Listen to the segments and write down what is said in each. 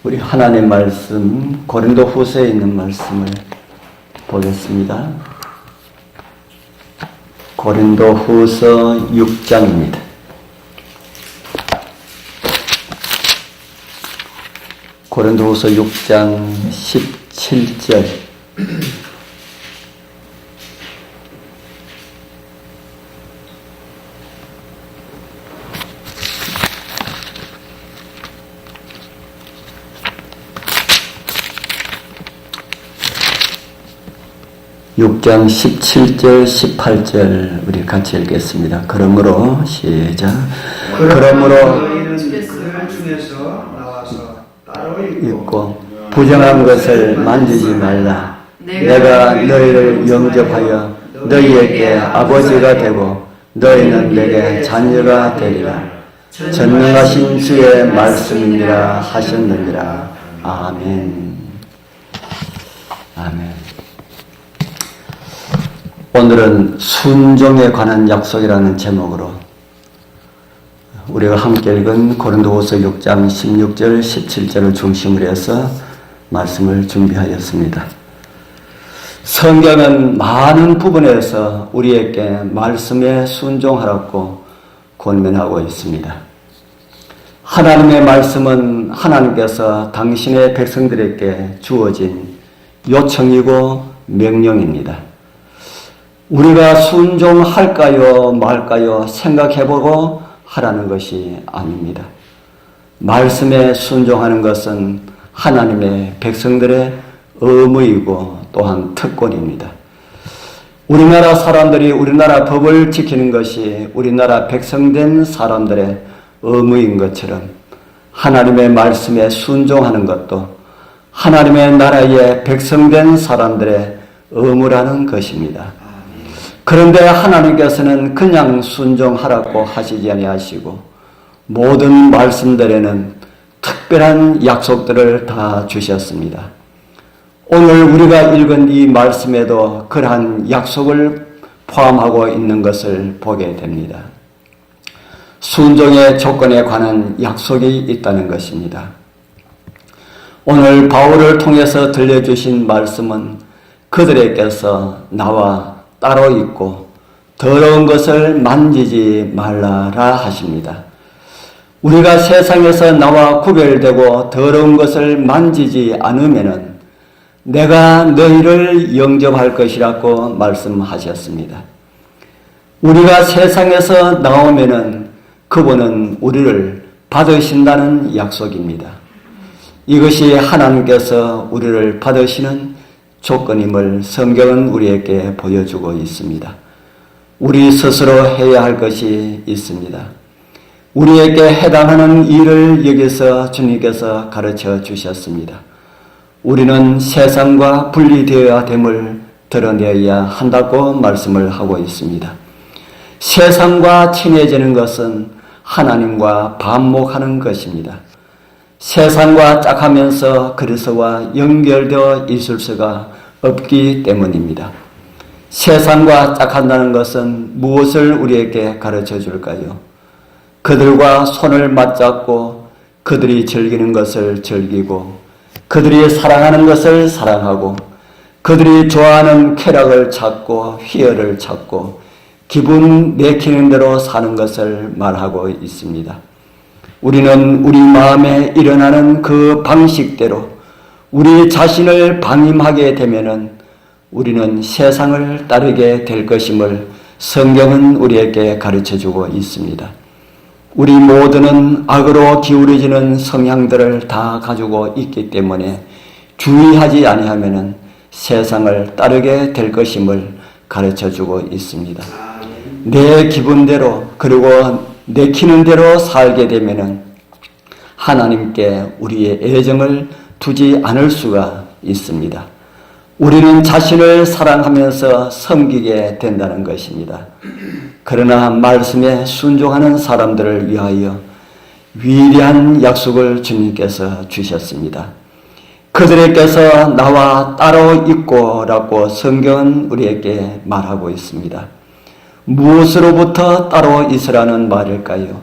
우리 하나님의 말씀 고린도 후서에 있는 말씀을 보겠습니다. 고린도 후서 6장입니다. 고린도 후서 6장 17절. (6장 17절) (18절) 우리 같이 읽겠습니다. 그러므로 시작. 그러므로 너희는 그들 중에서 나와서 따로 있고 부정한 것을 만지지 말라. 내가 너희를 영접하여 너희에게 아버지가 되고 너희는 내게 자녀가 되리라. 전능하신 주의 말씀이니라 하셨느니라. 아멘. 아멘. 오늘은 순종에 관한 약속이라는 제목으로 우리가 함께 읽은 고린도후서 6장 16절, 17절을 중심으로 해서 말씀을 준비하였습니다. 성경은 많은 부분에서 우리에게 말씀에 순종하라고 권면하고 있습니다. 하나님의 말씀은 하나님께서 당신의 백성들에게 주어진 요청이고 명령입니다. 우리가 순종할까요 말까요 생각해보고 하라는 것이 아닙니다. 말씀에 순종하는 것은 하나님의 백성들의 의무이고 또한 특권입니다. 우리나라 사람들이 우리나라 법을 지키는 것이 우리나라 백성된 사람들의 의무인 것처럼 하나님의 말씀에 순종하는 것도 하나님의 나라의 백성된 사람들의 의무라는 것입니다. 그런데 하나님께서는 그냥 순종하라고 하시지 아니하시고 모든 말씀들에는 특별한 약속들을 다 주셨습니다. 오늘 우리가 읽은 이 말씀에도 그러한 약속을 포함하고 있는 것을 보게 됩니다. 순종의 조건에 관한 약속이 있다는 것입니다. 오늘 바울을 통해서 들려주신 말씀은 그들에게서 나와 따로 있고 더러운 것을 만지지 말라라 하십니다. 우리가 세상에서 나와 구별되고 더러운 것을 만지지 않으면은 내가 너희를 영접할 것이라고 말씀하셨습니다. 우리가 세상에서 나오면은 그분은 우리를 받으신다는 약속입니다. 이것이 하나님께서 우리를 받으시는 조건임을 성경은 우리에게 보여주고 있습니다. 우리 스스로 해야 할 것이 있습니다. 우리에게 해당하는 일을 여기서 주님께서 가르쳐 주셨습니다. 우리는 세상과 분리되어야 됨을 드러내야 한다고 말씀을 하고 있습니다. 세상과 친해지는 것은 하나님과 반목하는 것입니다. 세상과 짝하면서 그리스도와 연결되어 있을 수가 없기 때문입니다. 세상과 짝한다는 것은 무엇을 우리에게 가르쳐 줄까요? 그들과 손을 맞잡고 그들이 즐기는 것을 즐기고 그들이 사랑하는 것을 사랑하고 그들이 좋아하는 쾌락을 찾고 희열을 찾고 기분 내키는 대로 사는 것을 말하고 있습니다. 우리는 우리 마음에 일어나는 그 방식대로 우리 자신을 방임하게 되면은 우리는 세상을 따르게 될 것임을 성경은 우리에게 가르쳐주고 있습니다. 우리 모두는 악으로 기울어지는 성향들을 다 가지고 있기 때문에 주의하지 아니하면은 세상을 따르게 될 것임을 가르쳐주고 있습니다. 내 기분대로 그리고 내키는 대로 살게 되면은 하나님께 우리의 애정을 두지 않을 수가 있습니다. 우리는 자신을 사랑하면서 섬기게 된다는 것입니다. 그러나 말씀에 순종하는 사람들을 위하여 위대한 약속을 주님께서 주셨습니다. 그들에게서 나와 따로 있고 라고 성경은 우리에게 말하고 있습니다. 무엇으로부터 따로 있으라는 말일까요?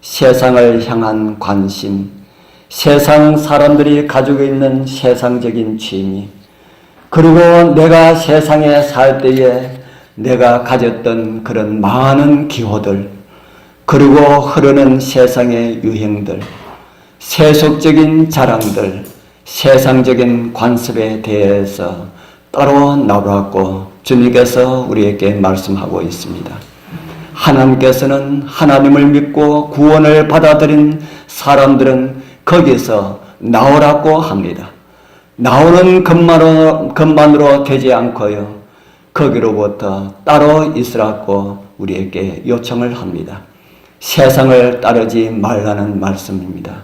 세상을 향한 관심, 세상 사람들이 가지고 있는 세상적인 취미, 그리고 내가 세상에 살 때에 내가 가졌던 그런 많은 기호들, 그리고 흐르는 세상의 유행들, 세속적인 자랑들, 세상적인 관습에 대해서 따로 나오라고 주님께서 우리에게 말씀하고 있습니다. 하나님께서는 하나님을 믿고 구원을 받아들인 사람들은 거기서 나오라고 합니다. 나오는 것만으로 되지 않고요, 거기로부터 따로 있으라고 우리에게 요청을 합니다. 세상을 따르지 말라는 말씀입니다.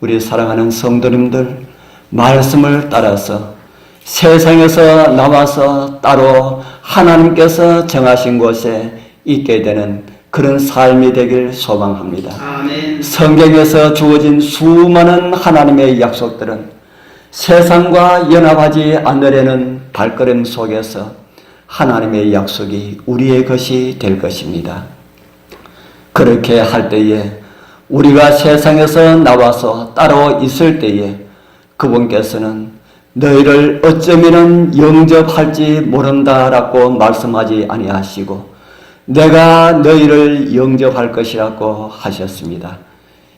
우리 사랑하는 성도님들, 말씀을 따라서 세상에서 나와서 따로 하나님께서 정하신 곳에 있게 되는 그런 삶이 되길 소망합니다. 아멘. 성경에서 주어진 수많은 하나님의 약속들은 세상과 연합하지 않으려는 발걸음 속에서 하나님의 약속이 우리의 것이 될 것입니다. 그렇게 할 때에 우리가 세상에서 나와서 따로 있을 때에 그분께서는 너희를 어쩌면 영접할지 모른다라고 말씀하지 아니하시고 내가 너희를 영접할 것이라고 하셨습니다.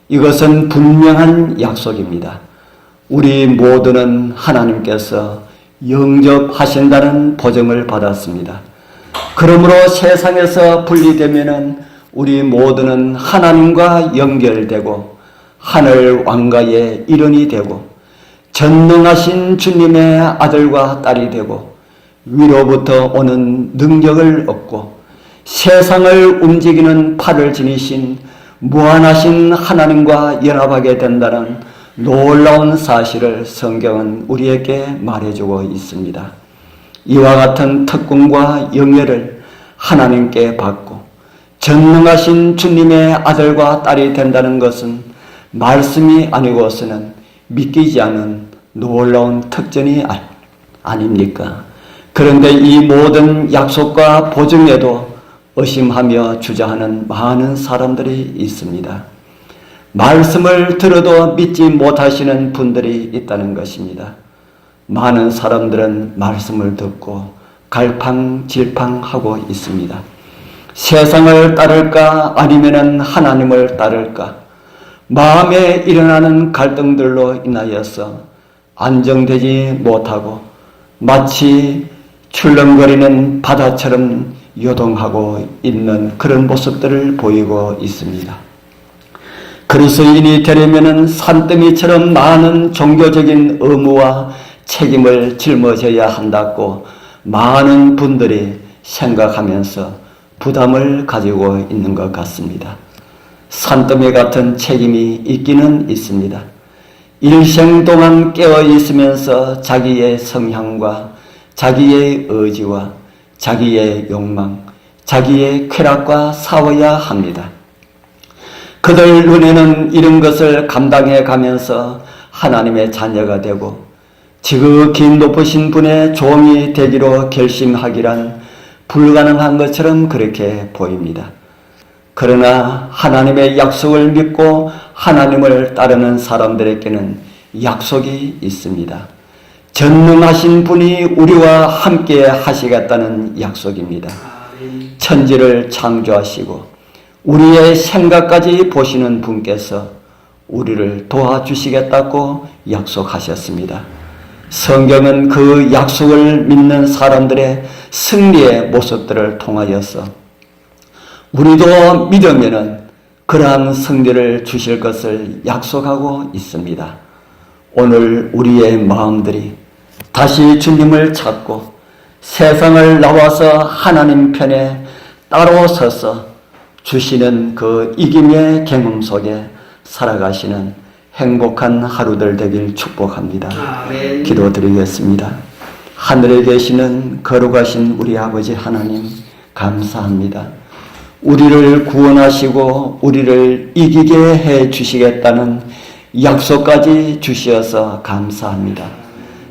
이것은 분명한 약속입니다. 우리 모두는 하나님께서 영접하신다는 보증을 받았습니다. 그러므로 세상에서 분리되면은 우리 모두는 하나님과 연결되고 하늘 왕가의 일원이 되고 전능하신 주님의 아들과 딸이 되고 위로부터 오는 능력을 얻고 세상을 움직이는 팔을 지니신 무한하신 하나님과 연합하게 된다는 놀라운 사실을 성경은 우리에게 말해주고 있습니다. 이와 같은 특권과 영예를 하나님께 받고 전능하신 주님의 아들과 딸이 된다는 것은 말씀이 아니고서는 믿기지 않은 놀라운 특전이 아닙니까? 그런데 이 모든 약속과 보증에도 의심하며 주저하는 많은 사람들이 있습니다. 말씀을 들어도 믿지 못하시는 분들이 있다는 것입니다. 많은 사람들은 말씀을 듣고 갈팡질팡하고 있습니다. 세상을 따를까 아니면 하나님을 따를까, 마음에 일어나는 갈등들로 인하여서 안정되지 못하고 마치 출렁거리는 바다처럼 요동하고 있는 그런 모습들을 보이고 있습니다. 그리스도인이 되려면 산더미처럼 많은 종교적인 의무와 책임을 짊어져야 한다고 많은 분들이 생각하면서 부담을 가지고 있는 것 같습니다. 산더미 같은 책임이 있기는 있습니다. 일생 동안 깨어 있으면서 자기의 성향과 자기의 의지와 자기의 욕망, 자기의 쾌락과 싸워야 합니다. 그들 눈에는 이런 것을 감당해 가면서 하나님의 자녀가 되고 지극히 높으신 분의 종이 되기로 결심하기란 불가능한 것처럼 그렇게 보입니다. 그러나 하나님의 약속을 믿고 하나님을 따르는 사람들에게는 약속이 있습니다. 전능하신 분이 우리와 함께 하시겠다는 약속입니다. 천지를 창조하시고 우리의 생각까지 보시는 분께서 우리를 도와주시겠다고 약속하셨습니다. 성경은 그 약속을 믿는 사람들의 승리의 모습들을 통하여서 우리도 믿으면은 그러한 승리를 주실 것을 약속하고 있습니다. 오늘 우리의 마음들이 다시 주님을 찾고 세상을 나와서 하나님 편에 따로 서서 주시는 그 이김의 경험 속에 살아가시는 행복한 하루들 되길 축복합니다. 아멘. 기도드리겠습니다. 하늘에 계시는 거룩하신 우리 아버지 하나님, 감사합니다. 우리를 구원하시고 우리를 이기게 해 주시겠다는 약속까지 주시어서 감사합니다.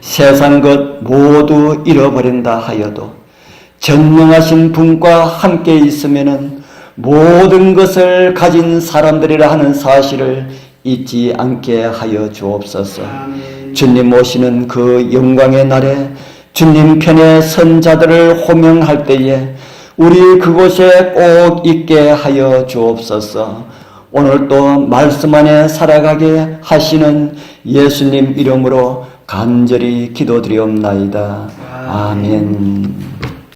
세상 것 모두 잃어버린다 하여도 전능하신 분과 함께 있으면은 모든 것을 가진 사람들이라 하는 사실을 잊지 않게 하여 주옵소서. 아멘. 주님 오시는 그 영광의 날에 주님 편에 선 자들을 호명할 때에 우리 그곳에 꼭 있게 하여 주옵소서. 오늘도 말씀 안에 살아가게 하시는 예수님 이름으로 간절히 기도드리옵나이다. 아멘.